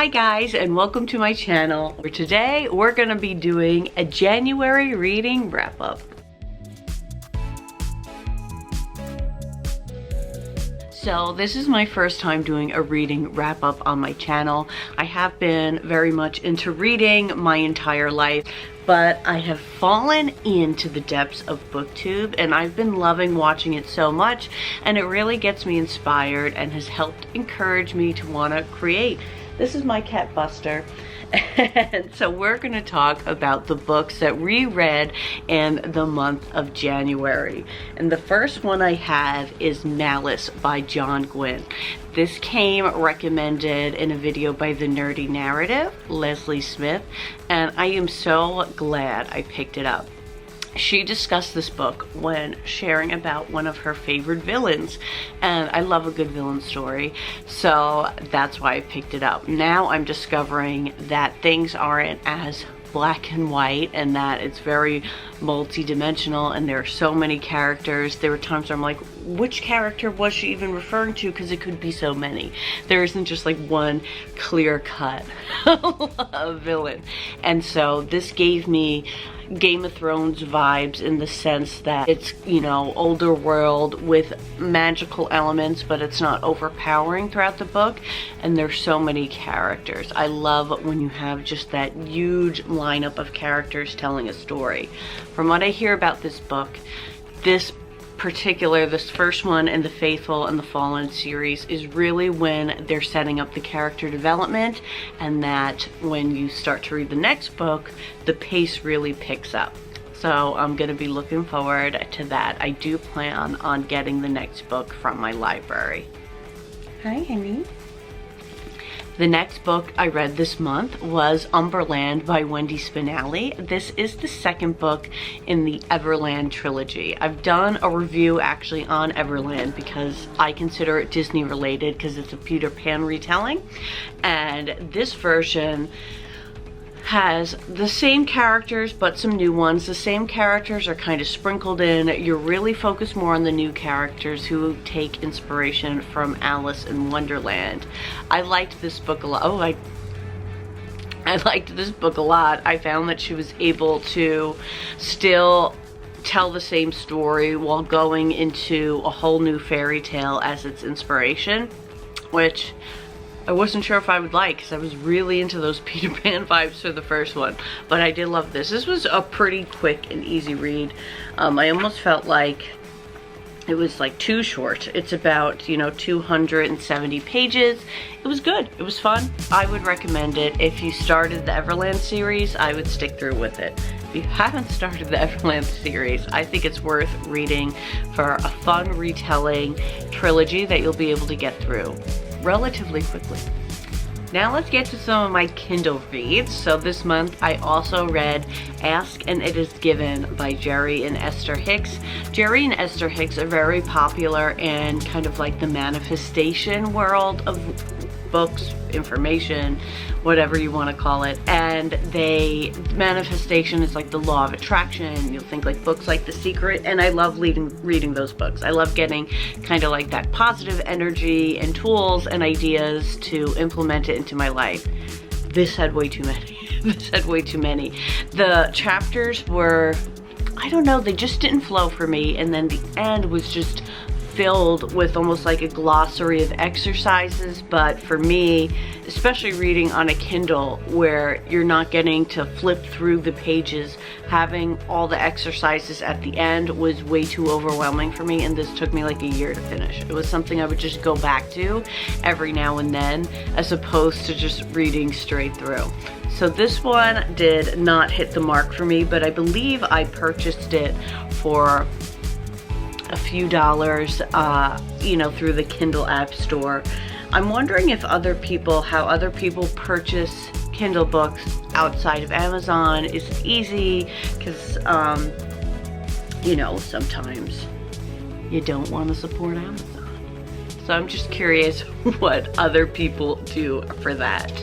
Hi guys, and welcome to my channel, where today we're gonna be doing a January reading wrap-up. So this is my first time doing a reading wrap-up on my channel. I have been very much into reading my entire life, but I have fallen into the depths of BookTube, and I've been loving watching it so much, and it really gets me inspired and has helped encourage me to want to create. This is my cat Buster, and so we're going to talk about the books that we read in the month of January. And the first one I have is Malice by Gwynne. This came recommended in a video by The Nerdy Narrative, Leslie Smith, and I am so glad I picked it up. She discussed this book when sharing about one of her favorite villains, and I love a good villain story, so that's why I picked it up. Now I'm discovering that things aren't as black and white, and that it's very multi-dimensional, and there are so many characters. There were times where I'm like, which character was she even referring to, because it could be so many. There isn't just like one clear-cut villain. And so this gave me Game of Thrones vibes in the sense that it's, you know, older world with magical elements, but it's not overpowering throughout the book, and there's so many characters. I love when you have just that huge lineup of characters telling a story. From what I hear about this book, this first one in the Faithful and the Fallen series is really when they're setting up the character development, and that when you start to read the next book, the pace really picks up. So I'm gonna be looking forward to that. I do plan on getting the next book from my library. Hi, honey. The next book I read this month was Umberland by Wendy Spinale. This is the second book in the Everland trilogy. I've done a review actually on Everland because I consider it Disney related because it's a Peter Pan retelling. And this version has the same characters but some new ones. The same characters are kind of sprinkled in. You're really focused more on the new characters who take inspiration from Alice in Wonderland. I liked this book a lot. I liked this book a lot. I found that she was able to still tell the same story while going into a whole new fairy tale as its inspiration, which I wasn't sure if I would like, because I was really into those Peter Pan vibes for the first one, but I did love this. This was a pretty quick and easy read. I almost felt like it was like too short. It's about, you know, 270 pages. It was good. It was fun. I would recommend it. If you started the Everland series, I would stick through with it. If you haven't started the Everland series, I think it's worth reading for a fun retelling trilogy that you'll be able to get through relatively quickly. Now let's get to some of my Kindle reads. So this month I also read Ask and It Is Given by Jerry and Esther Hicks. Jerry and Esther Hicks are very popular in kind of like the manifestation world of books, information, whatever you want to call it. And manifestation is like the law of attraction. You'll think like books like The Secret, and I love reading those books. I love getting kind of like that positive energy and tools and ideas to implement it into my life. This had way too many. This had way too many. The chapters were, I don't know, they just didn't flow for me, and then the end was just filled with almost like a glossary of exercises. But for me, especially reading on a Kindle where you're not getting to flip through the pages, having all the exercises at the end was way too overwhelming for me, and this took me like a year to finish. It was something I would just go back to every now and then, as opposed to just reading straight through. So this one did not hit the mark for me, but I believe I purchased it for a few dollars, you know, through the Kindle App Store. I'm wondering if how other people purchase Kindle books outside of Amazon. Is it easy? Because, you know, sometimes you don't want to support Amazon. So I'm just curious what other people do for that.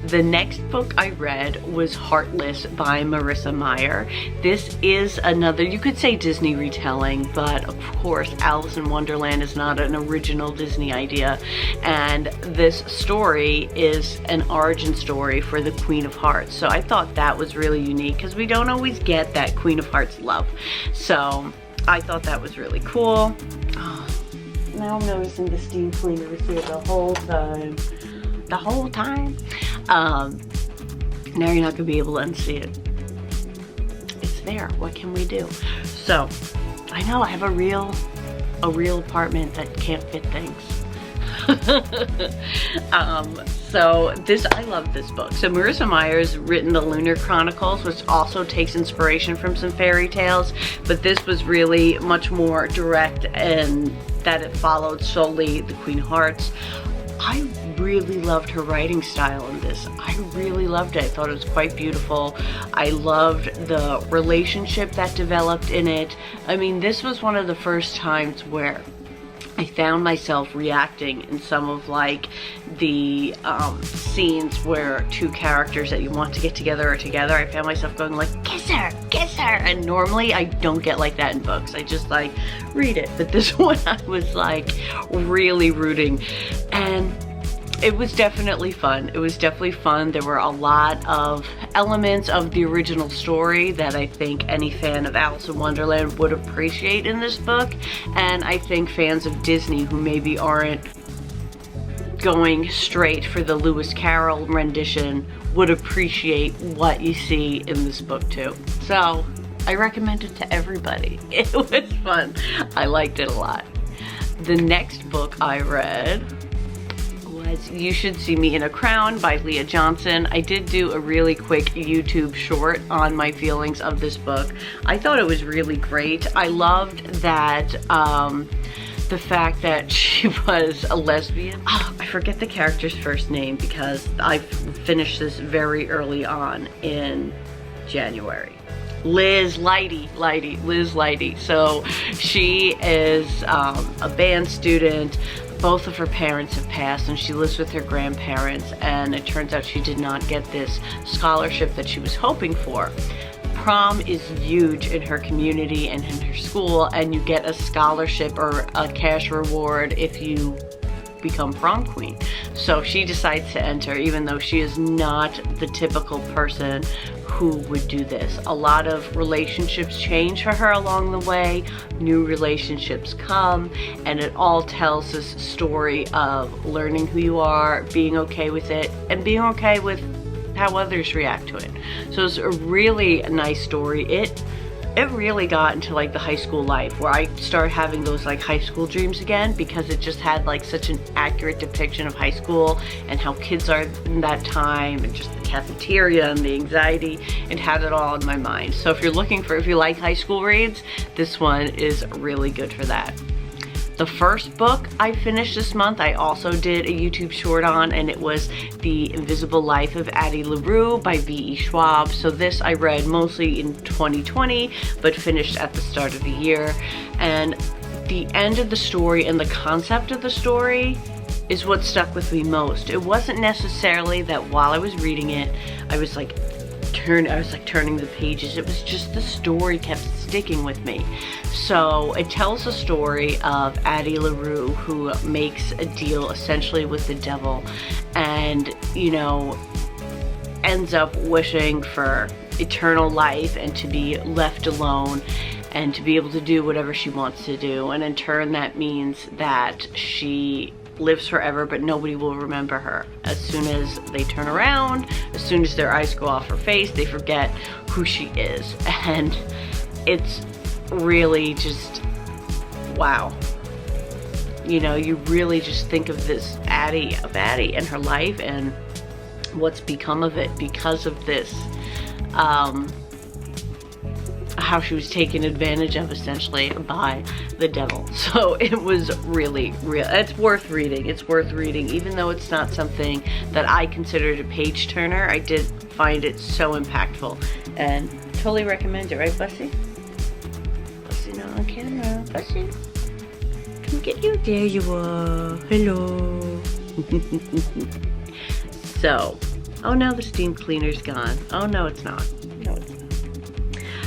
The next book I read was Heartless by Marissa Meyer. This is another, you could say Disney retelling, but of course Alice in Wonderland is not an original Disney idea. And this story is an origin story for the Queen of Hearts. So I thought that was really unique because we don't always get that Queen of Hearts love. So I thought that was really cool. Oh, now I'm noticing the steam cleaner is here the whole time. The whole time. Now you're not gonna be able to unsee it. It's there. What can we do? So I know I have a real apartment that can't fit things. So I love this book. So Marissa Meyer's written the Lunar Chronicles, which also takes inspiration from some fairy tales, but this was really much more direct and that it followed solely the Queen of Hearts. I really loved her writing style in this. I really loved it. I thought it was quite beautiful. I loved the relationship that developed in it. I mean, this was one of the first times where I found myself reacting in some of like the scenes where two characters that you want to get together are together. I found myself going like, kiss her, kiss her. And normally I don't get like that in books. I just like read it. But this one I was like really rooting. And it was definitely fun. It was definitely fun. There were a lot of elements of the original story that I think any fan of Alice in Wonderland would appreciate in this book. And I think fans of Disney who maybe aren't going straight for the Lewis Carroll rendition would appreciate what you see in this book too. So I recommend it to everybody. It was fun. I liked it a lot. The next book I read was You Should See Me in a Crown by Leah Johnson. I did do a really quick YouTube short on my feelings of this book. I thought it was really great. I loved that the fact that she was a lesbian. Oh, I forget the character's first name because I finished this very early on in January. Liz Lighty. So she is a band student. Both of her parents have passed and she lives with her grandparents, and it turns out she did not get this scholarship that she was hoping for. Prom is huge in her community and in her school, and you get a scholarship or a cash reward if you become prom queen. So she decides to enter, even though she is not the typical person who would do this. A lot of relationships change for her along the way, new relationships come, and it all tells this story of learning who you are, being okay with it, and being okay with how others react to it. So it's a really nice story. It really got into like the high school life where I started having those like high school dreams again, because it just had like such an accurate depiction of high school and how kids are in that time, and just the cafeteria and the anxiety. It had it all in my mind. So if you like high school reads, this one is really good for that. The first book I finished this month, I also did a YouTube short on, and it was The Invisible Life of Addie LaRue by V.E. Schwab. So this I read mostly in 2020, but finished at the start of the year. And the end of the story and the concept of the story is what stuck with me most. It wasn't necessarily that while I was reading it, I was like turning the pages. It was just the story kept sticking with me. So it tells the story of Addie LaRue, who makes a deal essentially with the devil, and ends up wishing for eternal life and to be left alone and to be able to do whatever she wants to do. And in turn that means that she lives forever, but nobody will remember her. As soon as they turn around, as soon as their eyes go off her face, they forget who she is. And it's really just, wow. You really just think of this Addie and her life and what's become of it because of this, how she was taken advantage of essentially by the devil. So it was really, it's worth reading. It's worth reading, even though it's not something that I considered a page turner. I did find it so impactful and totally recommend it, right, Bussy? Bussy not on camera. Bussy, come get you. There you are. Hello. So Oh no, the steam cleaner's gone. Oh no, it's not. No, it's not.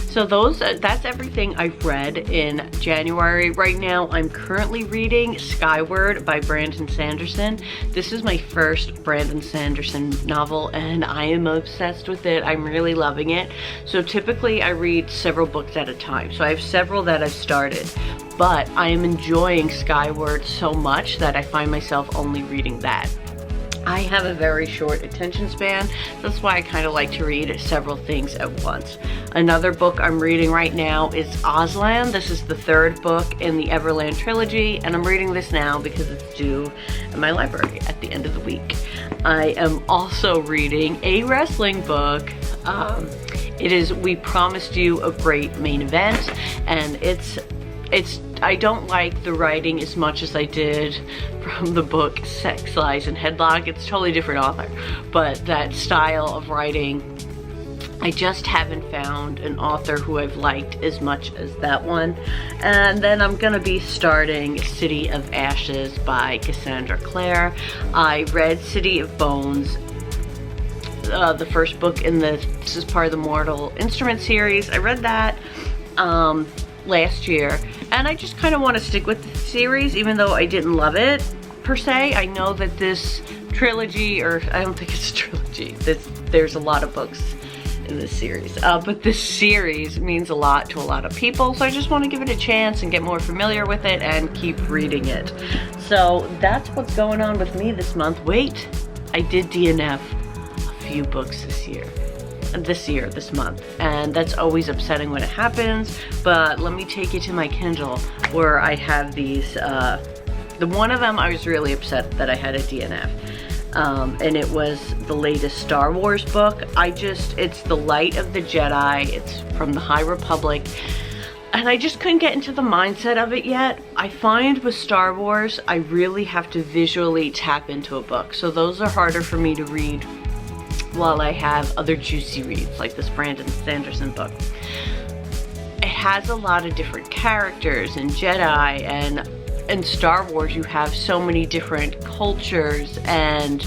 So that's everything I've read in January. Right now, I'm currently reading Skyward by Brandon Sanderson. This is my first Brandon Sanderson novel, and I am obsessed with it. I'm really loving it. So typically, I read several books at a time. So I have several that I've started, but I am enjoying Skyward so much that I find myself only reading that. I have a very short attention span. That's why I kind of like to read several things at once. Another book I'm reading right now is Ausland. This is the third book in the Everland trilogy, and I'm reading this now because it's due in my library at the end of the week. I am also reading a wrestling book. It is We Promised You a Great Main Event, and I don't like the writing as much as I did from the book Sex, Lies, and Headlock. It's a totally different author, but that style of writing, I just haven't found an author who I've liked as much as that one. And then I'm gonna be starting City of Ashes by Cassandra Clare. I read City of Bones, the first book in this is part of the Mortal Instrument series. I read that last year, and I just kind of want to stick with the series, even though I didn't love it per se. I know that this trilogy, or I don't think it's a trilogy, there's a lot of books in this series, but this series means a lot to a lot of people, so I just want to give it a chance and get more familiar with it and keep reading it. So that's what's going on with me this month. Wait, I did DNF a few books this month, and that's always upsetting when it happens. But let me take you to my Kindle where I have these, the one of them I was really upset that I had a DNF, and it was the latest Star Wars book. It's The Light of the Jedi. It's from the High Republic, and I just couldn't get into the mindset of it yet. I find with Star Wars, I really have to visually tap into a book, so those are harder for me to read while I have other juicy reads like this Brandon Sanderson book. It has a lot of different characters in Jedi, and in Star Wars you have so many different cultures and,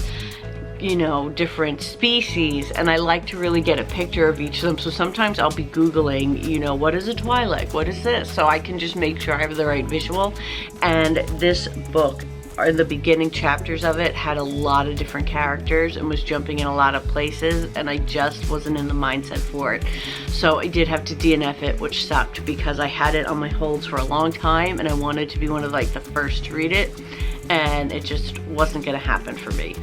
you know, different species, and I like to really get a picture of each of them. So sometimes I'll be Googling, you know, what is a Twi'lek? What is this? So I can just make sure I have the right visual. And this book, or the beginning chapters of it, had a lot of different characters and was jumping in a lot of places, and I just wasn't in the mindset for it. So I did have to DNF it, which sucked because I had it on my holds for a long time and I wanted to be one of like the first to read it, and it just wasn't gonna happen for me.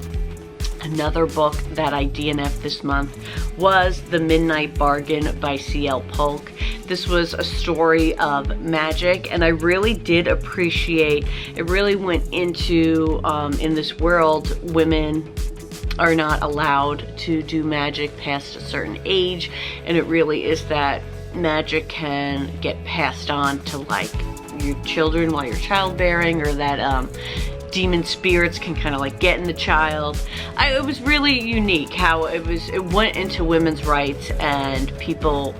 Another book that I DNF'd this month was The Midnight Bargain by C.L. Polk. This was a story of magic, and I really did appreciate, it really went into, in this world, women are not allowed to do magic past a certain age, and it really is that magic can get passed on to like your children while you're childbearing, or that demon spirits can kind of like get in the child. It was really unique how it went into women's rights and people,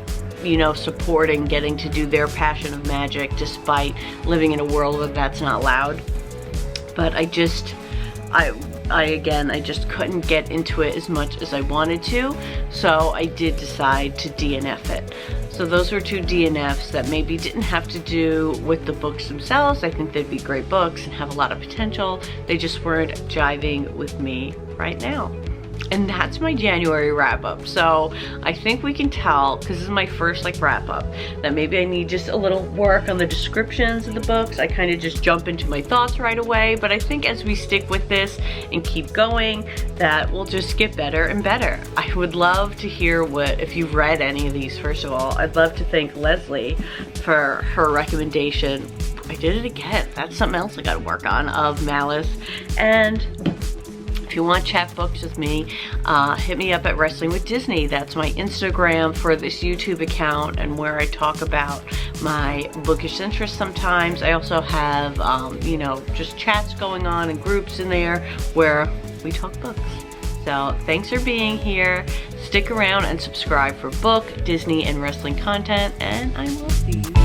you know, supporting getting to do their passion of magic despite living in a world where that's not allowed. But I just couldn't get into it as much as I wanted to, so I did decide to DNF it. So those were two DNFs that maybe didn't have to do with the books themselves. I think they'd be great books and have a lot of potential. They just weren't jiving with me right now. And that's my January wrap up. So I think we can tell, because this is my first like wrap up, that maybe I need just a little work on the descriptions of the books. I kind of just jump into my thoughts right away, but I think as we stick with this and keep going, that we'll just get better and better. I would love to hear if you've read any of these. First of all, I'd love to thank Leslie for her recommendation. I did it again. That's something else I got to work on, of Malice. And if you want to chat books with me, hit me up at Wrestling with Disney. That's my Instagram for this YouTube account, and where I talk about my bookish interests sometimes. I also have, you know, just chats going on and groups in there where we talk books. So thanks for being here. Stick around and subscribe for book, Disney, and wrestling content, and I will see you